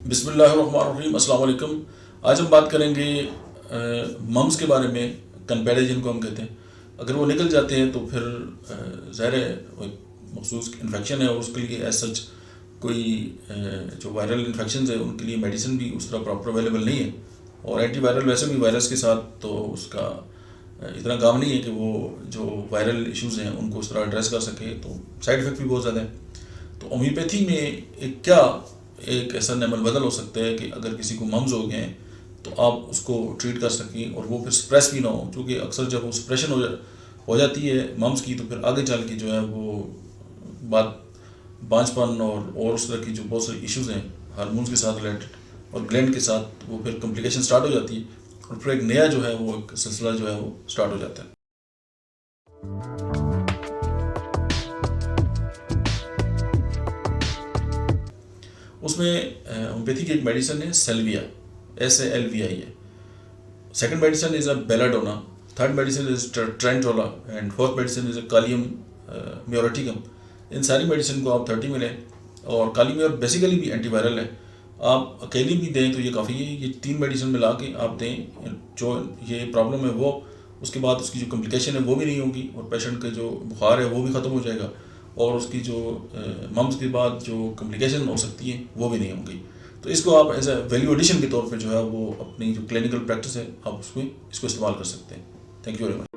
बिस्मिल्लाहिर्रहमानिर्रहीम, अस्सलाम वालेकुम। आज हम बात करेंगे मम्स के बारे में, कन्पेडा जिनको हम कहते हैं। अगर वो निकल जाते हैं तो फिर ज़ाहिर है मखसूस इन्फेक्शन है और उसके लिए एज सच कोई जो वायरल इन्फेक्शन है उनके लिए मेडिसिन भी उस तरह प्रॉपर अवेलेबल नहीं है। और एंटीवायरल वैसे भी वायरस के साथ तो उसका इतना काम नहीं है कि वो जो वायरल इश्यूज़ हैं उनको उस तरह एड्रेस कर सके, तो साइड इफ़ेक्ट भी बहुत ज़्यादा है। तो होम्योपैथी में एक ऐसा नमल बदल हो सकता है कि अगर किसी को मम्स हो गए हैं तो आप उसको ट्रीट कर सकें और वो फिर स्प्रेस भी ना हो, क्योंकि अक्सर जब वो स्प्रेशन हो जाती है मम्स की तो फिर आगे चल के जो है वो बात बांझपन और उस तरह की जो बहुत सारी इश्यूज़ हैं हार्मोन्स के साथ रिलेटेड और ग्लैंड के साथ, वो फिर कॉम्प्लिकेशन स्टार्ट हो जाती है और फिर एक नया जो है वो एक सिलसिला जो है वो स्टार्ट हो जाता है। उसमें होम्योपैथी की एक मेडिसिन है सेल्विया, SALVIA है। Second medicine is a belladonna, third medicine is tarentula and fourth medicine is a kalium muriaticum. इन सारी मेडिसिन को आप 30 में लें। और कालीम्योर बेसिकली भी एंटीवायरल है, आप अकेली भी दें तो ये काफ़ी है। ये 3 मेडिसिन मिला के आप दें, जो ये प्रॉब्लम है वो उसके बाद उसकी जो कॉम्प्लिकेशन है वो भी नहीं होगी और पेशेंट का जो बुखार है वो भी ख़त्म हो जाएगा और उसकी जो मम्स के बाद जो कॉम्प्लिकेशन हो सकती है वो भी नहीं होंगी। तो इसको आप एज ए वैल्यू एडिशन के तौर पे जो है वो अपनी जो क्लिनिकल प्रैक्टिस है आप उसमें इसको इस्तेमाल कर सकते हैं। Thank you very much.